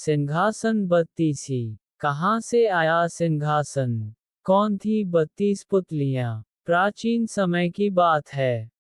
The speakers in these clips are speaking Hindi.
सिंहासन 32। कहाँ से आया सिंहासन? कौन थी 32 पुतलियां? प्राचीन समय की बात है।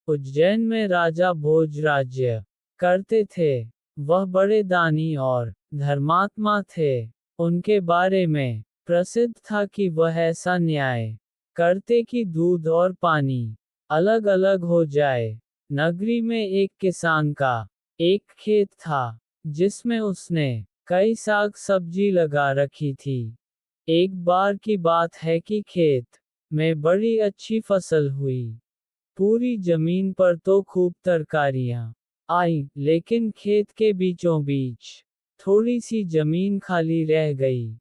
उज्जैन में राजा भोज राज्य करते थे। वह बड़े दानी और धर्मात्मा थे। उनके बारे में प्रसिद्ध था कि वह ऐसा न्याय करते कि दूध और पानी अलग अलग हो जाए। नगरी में एक किसान का एक खेत था, जिसमें उसने कई साग सब्जी लगा रखी थी। एक बार की बात है कि खेत में बड़ी अच्छी फसल हुई। पूरी जमीन पर तो खूब तरकारियां आई, लेकिन खेत के बीचों बीच थोड़ी सी जमीन खाली रह गई।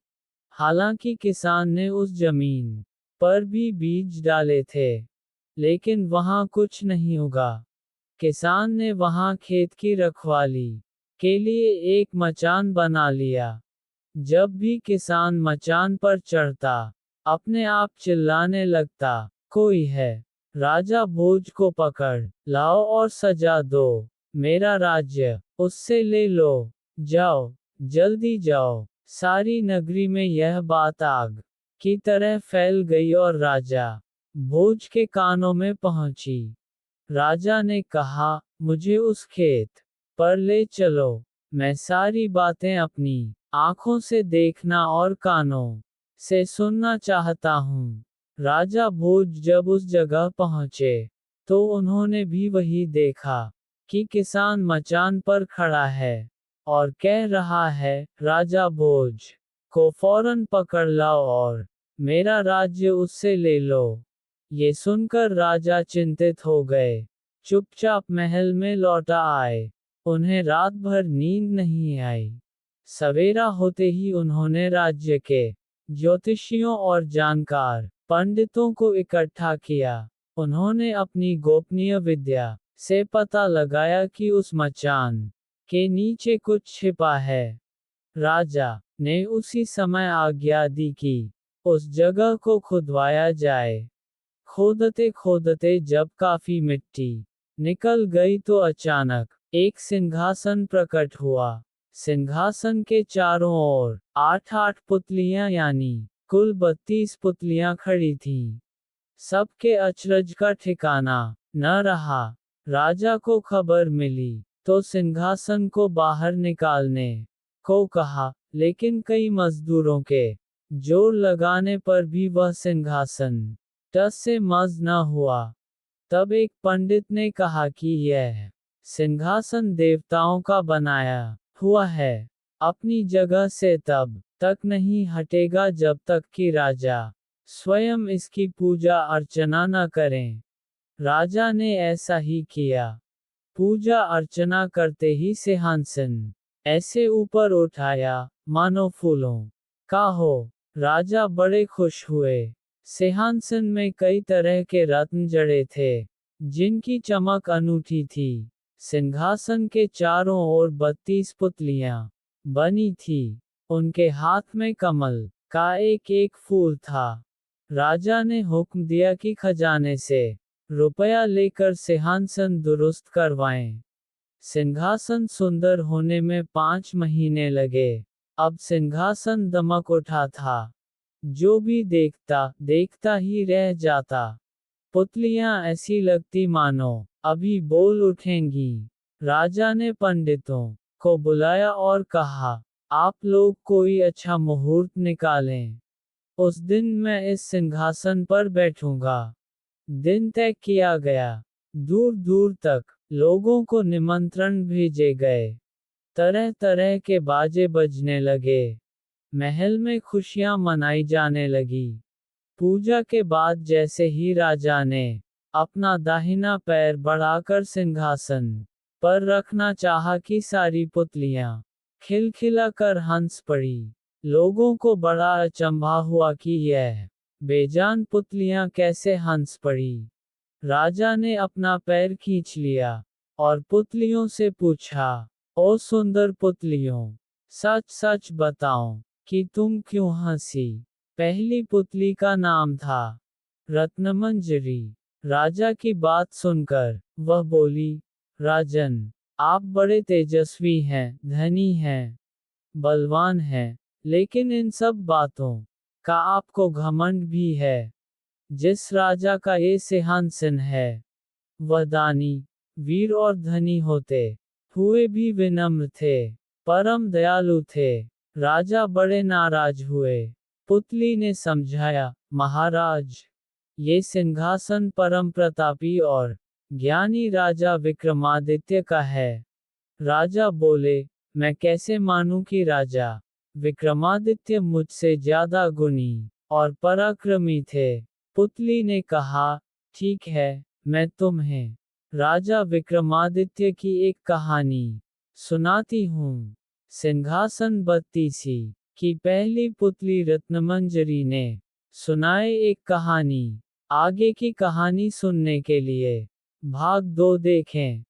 हालांकि किसान ने उस जमीन पर भी बीज डाले थे, लेकिन वहां कुछ नहीं उगा। किसान ने वहां खेत की रखवाली के लिए एक मचान बना लिया। जब भी किसान मचान पर चढ़ता, अपने आप चिल्लाने लगता, कोई है? राजा भोज को पकड़ लाओ और सजा दो। मेरा राज्य उससे ले लो। जाओ, जल्दी जाओ। सारी नगरी में यह बात आग की तरह फैल गई और राजा भोज के कानों में पहुंची। राजा ने कहा, मुझे उस खेत पर ले चलो। मैं सारी बातें अपनी आंखों से देखना और कानों से सुनना चाहता हूँ। राजा भोज जब उस जगह पहुँचे, तो उन्होंने भी वही देखा कि किसान मचान पर खड़ा है और कह रहा है, राजा भोज को फौरन पकड़ लाओ और मेरा राज्य उससे ले लो। ये सुनकर राजा चिंतित हो गए। चुपचाप महल में लौटा आए। उन्हें रात भर नींद नहीं आई। सवेरा होते ही उन्होंने राज्य के ज्योतिषियों और जानकार पंडितों को इकट्ठा किया। उन्होंने अपनी गोपनीय विद्या से पता लगाया कि उस मचान के नीचे कुछ छिपा है। राजा ने उसी समय आज्ञा दी कि उस जगह को खुदवाया जाए। खोदते खोदते जब काफी मिट्टी निकल गई तो अचानक एक सिंहासन प्रकट हुआ। सिंहासन के चारों ओर 8-8 पुतलियां यानी कुल 32 पुतलियां खड़ी थीं। सबके अचरज का ठिकाना न रहा। राजा को खबर मिली तो सिंहासन को बाहर निकालने को कहा, लेकिन कई मजदूरों के जोर लगाने पर भी वह सिंहासन टस से मस न हुआ। तब एक पंडित ने कहा कि यह सिंहासन देवताओं का बनाया हुआ है, अपनी जगह से तब तक नहीं हटेगा जब तक कि राजा स्वयं इसकी पूजा अर्चना न करें। राजा ने ऐसा ही किया। पूजा अर्चना करते ही सिंहासन ऐसे ऊपर उठाया मानो फूलों का हो। राजा बड़े खुश हुए। सिंहासन में कई तरह के रत्न जड़े थे, जिनकी चमक अनूठी थी। सिंहासन के चारों ओर 32 पुतलियां बनी थी। उनके हाथ में कमल का एक एक फूल था। राजा ने हुक्म दिया कि खजाने से रुपया लेकर सिंहासन दुरुस्त करवाएं। सिंहासन सुंदर होने में 5 महीने लगे। अब सिंहासन दमक उठा था। जो भी देखता देखता ही रह जाता। पुतलियां ऐसी लगती मानो अभी बोल उठेंगी। राजा ने पंडितों को बुलाया और कहा, आप लोग कोई अच्छा मुहूर्त निकालें। उस दिन मैं इस सिंहासन पर बैठूंगा। दिन तय किया गया। दूर दूर तक लोगों को निमंत्रण भेजे गए। तरह तरह के बाजे बजने लगे। महल में खुशियां मनाई जाने लगी। पूजा के बाद जैसे ही राजा ने अपना दाहिना पैर बढ़ाकर सिंहासन पर रखना चाहा कि सारी पुतलियां खिलखिलाकर हंस पड़ी। लोगों को बड़ा अचंभा हुआ कि यह बेजान पुतलियां कैसे हंस पड़ी। राजा ने अपना पैर खींच लिया और पुतलियों से पूछा, ओ सुंदर पुतलियों, सच सच बताओ कि तुम क्यों हंसी? पहली पुतली का नाम था रत्नमंजरी। राजा की बात सुनकर वह बोली, राजन, आप बड़े तेजस्वी हैं, धनी हैं। बलवान हैं, लेकिन इन सब बातों का आपको घमंड भी है। जिस राजा का ये सिंहासन है, वह दानी, वीर और धनी होते हुए भी विनम्र थे, परम दयालु थे। राजा बड़े नाराज हुए। पुतली ने समझाया, महाराज, ये सिंहासन परम प्रतापी और ज्ञानी राजा विक्रमादित्य का है। राजा बोले, मैं कैसे मानूं कि राजा विक्रमादित्य मुझसे ज्यादा गुणी और पराक्रमी थे। पुतली ने कहा, ठीक है, मैं तुम्हें राजा विक्रमादित्य की एक कहानी सुनाती हूँ। सिंहासन बत्तीसी की पहली पुतली रत्नमंजरी ने सुनाए एक कहानी। आगे की कहानी सुनने के लिए भाग 2 देखें।